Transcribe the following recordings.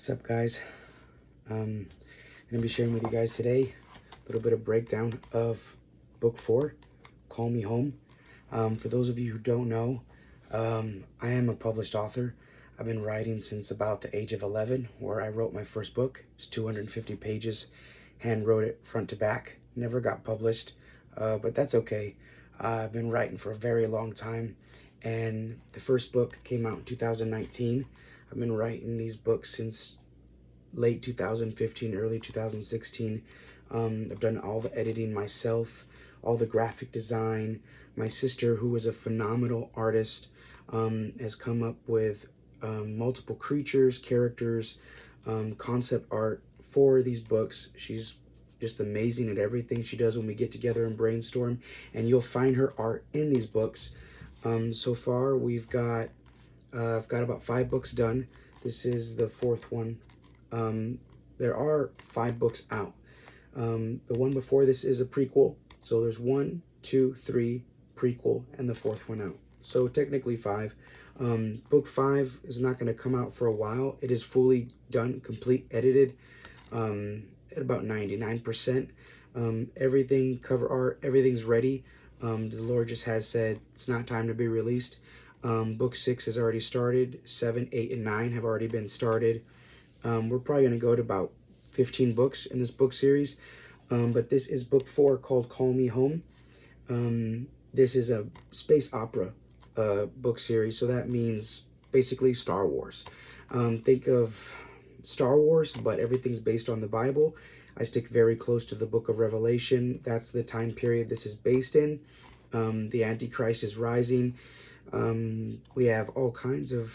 What's up, guys? I'm gonna be sharing with you guys today a little bit of breakdown of book 4, Call Me Home. For those of you who don't know, I am a published author. I've been writing since about the age of 11, where I wrote my first book. It's 250 pages, hand wrote it front to back. Never got published, but that's okay. I've been writing for a very long time, and the first book came out in 2019. I've been writing these books since late 2015, early 2016. I've done all the editing myself, all the graphic design. My sister, who is a phenomenal artist, has come up with multiple creatures, characters, concept art for these books. She's just amazing at everything she does when we get together and brainstorm, and you'll find her art in these books. So far, I've got about 5 books done. This is the 4th one. There are 5 books out. The one before this is a prequel. So there's 1, 2, 3, prequel, and the 4th one out. So technically 5. Book 5 is not going to come out for a while. It is fully done, complete, edited, at about 99%. Everything, cover art, everything's ready. The Lord just has said it's not time to be released. Book 6 has already started. 7, 8, and 9 have already been started. We're probably going to go to about 15 books in this book series. But this is book 4, called Call Me Home. This is a space opera book series. So that means basically Star Wars. Think of Star Wars, but everything's based on the Bible. I stick very close to the book of Revelation. That's the time period this is based in. The Antichrist is rising. We have all kinds of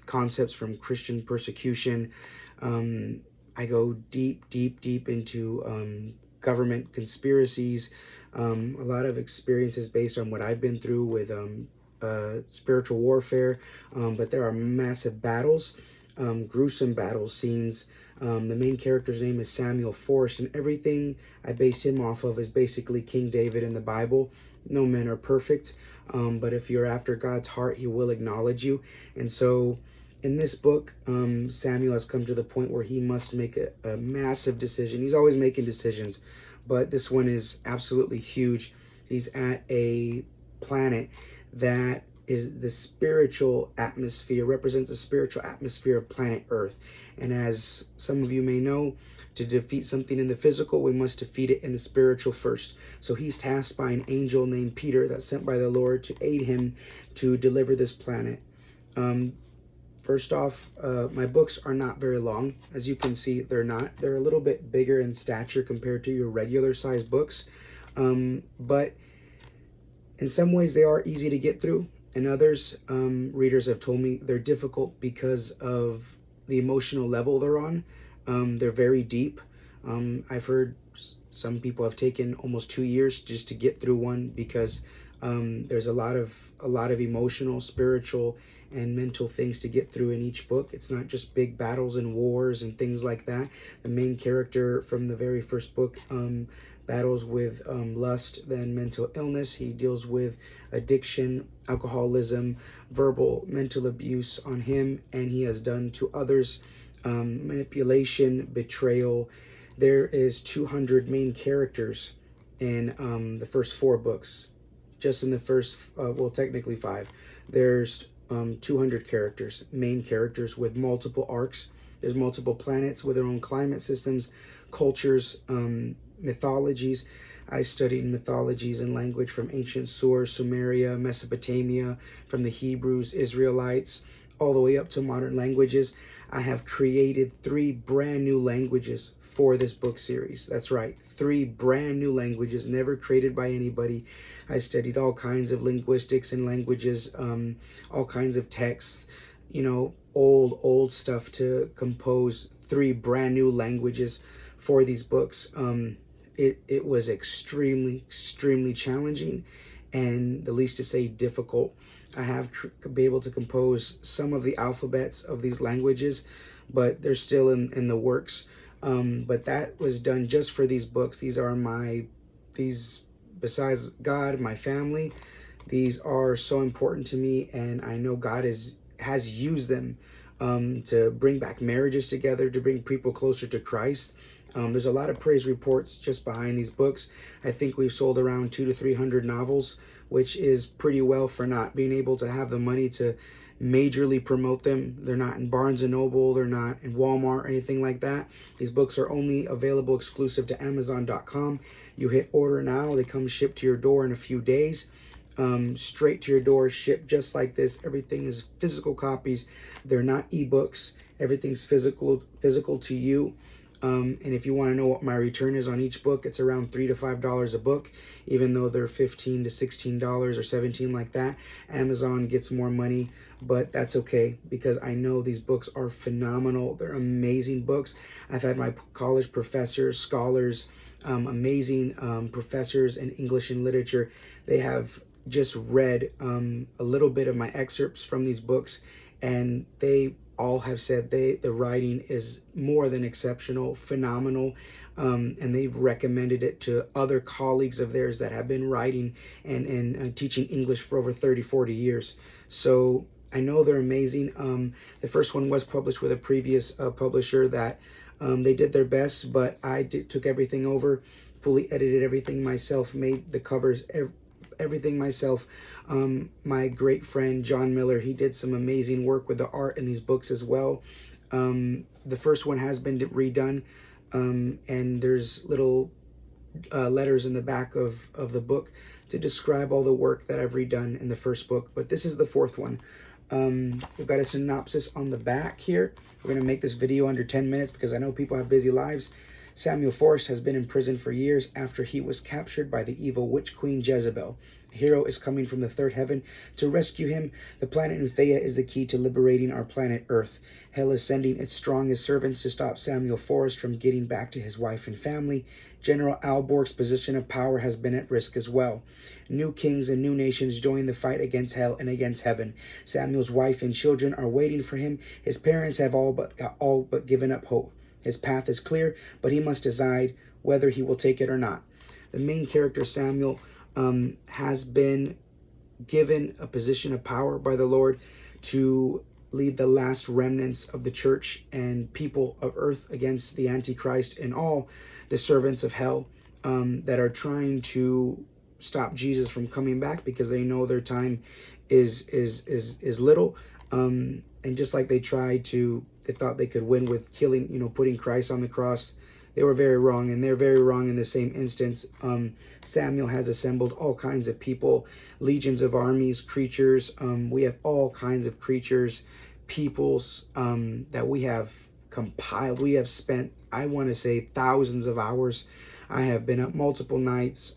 concepts from Christian persecution. I go deep into government conspiracies. A lot of experiences based on what I've been through with spiritual warfare. But there are massive battles, gruesome battle scenes. The main character's name is Samuel Forrest, and everything I based him off of is basically King David in the Bible. No men are perfect, but if you're after God's heart, he will acknowledge you. And so in this book, Samuel has come to the point where he must make a massive decision. He's always making decisions, but this one is absolutely huge. He's at a planet that is the spiritual atmosphere, represents the spiritual atmosphere of planet Earth. And as some of you may know, to defeat something in the physical, we must defeat it in the spiritual first. So he's tasked by an angel named Peter that's sent by the Lord to aid him to deliver this planet. First off, my books are not very long. As you can see, they're not. They're a little bit bigger in stature compared to your regular size books. But in some ways, they are easy to get through. And others, readers have told me they're difficult because of the emotional level they're on. They're very deep. I've heard some people have taken almost 2 years just to get through one because there's a lot of emotional, spiritual, and mental things to get through in each book. It's not just big battles and wars and things like that. The main character from the very first book battles with lust, then mental illness. He deals with addiction, alcoholism, verbal, mental abuse on him, and he has done to others, manipulation, betrayal. There is 200 main characters in the first 4 books. Just in the first, well, technically 5. There's 200 characters, main characters with multiple arcs. There's multiple planets with their own climate systems, cultures, mythologies. I studied mythologies and language from ancient Sur, Sumeria, Mesopotamia, from the Hebrews, Israelites, all the way up to modern languages. I have created 3 brand new languages for this book series. That's right, 3 brand new languages, never created by anybody. I studied all kinds of linguistics and languages, all kinds of texts, old stuff to compose 3 brand new languages for these books. It was extremely challenging, and the least to say difficult. I have been able to compose some of the alphabets of these languages, but they're still in the works. But that was done just for these books. Besides God, my family, these are so important to me, and I know God has used them to bring back marriages together, to bring people closer to Christ. There's a lot of praise reports just behind these books. I think we've sold around 200 to 300 novels, which is pretty well for not being able to have the money to majorly promote them. They're not in Barnes & Noble, they're not in Walmart or anything like that. These books are only available exclusive to Amazon.com. You hit order now, they come shipped to your door in a few days. Straight to your door, shipped just like this. Everything is physical copies. They're not ebooks. Everything's physical to you. And if you want to know what my return is on each book, it's around $3 to $5 a book, even though they're $15 to $16 or $17 like that. Amazon gets more money, but that's okay because I know these books are phenomenal. They're amazing books. I've had my college professors, scholars, amazing professors in English and literature. They have just read a little bit of my excerpts from these books, and they all have said the writing is more than exceptional, phenomenal, and they've recommended it to other colleagues of theirs that have been writing and teaching English for over 30, 40 years. So I know they're amazing. The first one was published with a previous publisher that they did their best, but I took everything over, fully edited everything myself, made the covers, everything myself. My great friend John Miller, he did some amazing work with the art in these books as well. The first one has been redone, and there's little letters in the back of the book to describe all the work that I've redone in the first book, but this is the fourth one. We've got a synopsis on the back here. We're going to make this video under 10 minutes because I know people have busy lives. Samuel Forrest has been in prison for years after he was captured by the evil witch queen Jezebel. A hero is coming from the third heaven to rescue him. The planet Nuthea is the key to liberating our planet Earth. Hell is sending its strongest servants to stop Samuel Forrest from getting back to his wife and family. General Alborg's position of power has been at risk as well. New kings and new nations join the fight against hell and against heaven. Samuel's wife and children are waiting for him. His parents have all but given up hope. His path is clear, but he must decide whether he will take it or not. The main character, Samuel, has been given a position of power by the Lord to lead the last remnants of the church and people of earth against the Antichrist and all the servants of hell that are trying to stop Jesus from coming back because they know their time is little. And just like they thought they could win with killing, putting Christ on the cross, they were very wrong, and they're very wrong in the same instance. Samuel has assembled all kinds of people, legions of armies, creatures. We have all kinds of creatures, peoples that we have compiled. We have spent, I want to say, thousands of hours. I have been up multiple nights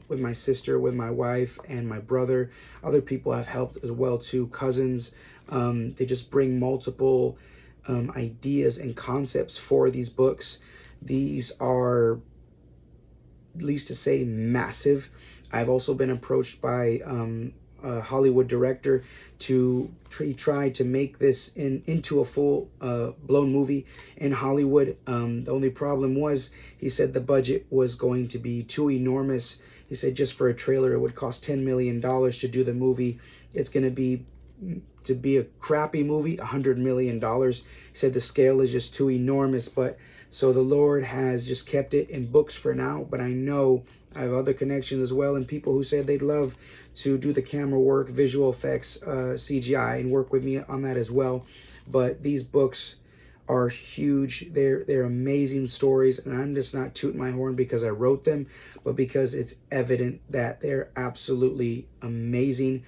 with my sister, with my wife, and my brother. Other people have helped as well too, cousins. They just bring multiple ideas and concepts for these books. These are, least to say, massive. I've also been approached by a Hollywood director to try to make this into a full blown movie in Hollywood. The only problem was, he said the budget was going to be too enormous. He said just for a trailer it would cost $10 million to do the movie. It's going to be a crappy movie, $100 million. He said the scale is just too enormous, but so the Lord has just kept it in books for now. But I know I have other connections as well, and people who said they'd love to do the camera work, visual effects, CGI, and work with me on that as well. But these books are huge. They're amazing stories, and I'm just not tooting my horn because I wrote them, but because it's evident that they're absolutely amazing.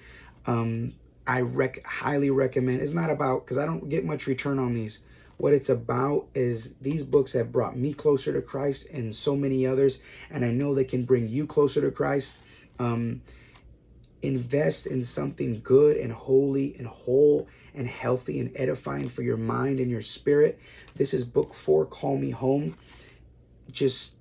I highly recommend. It's not about, because I don't get much return on these. What it's about is these books have brought me closer to Christ and so many others, and I know they can bring you closer to Christ. Invest in something good and holy and whole and healthy and edifying for your mind and your spirit. This is book 4, Call Me Home. Just,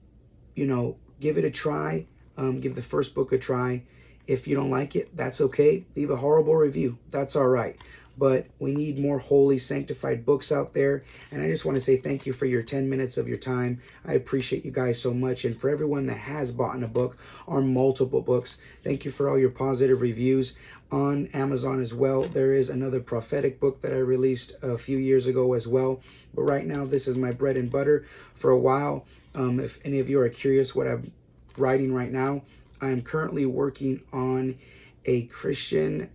give it a try. Give the first book a try. If you don't like it, that's okay. Leave a horrible review. That's all right. But we need more holy, sanctified books out there. And I just want to say thank you for your 10 minutes of your time. I appreciate you guys so much. And for everyone that has bought a book or multiple books, thank you for all your positive reviews. on Amazon as well. There is another prophetic book that I released a few years ago as well. But right now, this is my bread and butter for a while. If any of you are curious what I'm writing right now, I am currently working on a Christian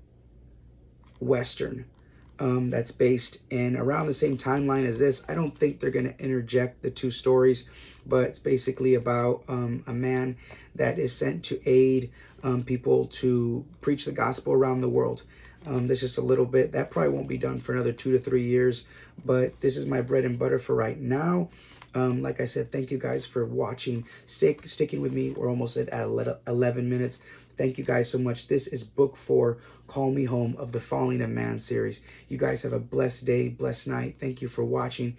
Western that's based in around the same timeline as this. I don't think they're going to interject the two stories, but it's basically about a man that is sent to aid people to preach the gospel around the world. This is a little bit, that probably won't be done for another 2 to 3 years, but this is my bread and butter for right now. Like I said, thank you guys for watching, sticking with me. We're almost at 11 minutes. Thank you guys so much. This is book 4, Call Me Home, of the Falling of Man series. You guys have a blessed day, blessed night. Thank you for watching.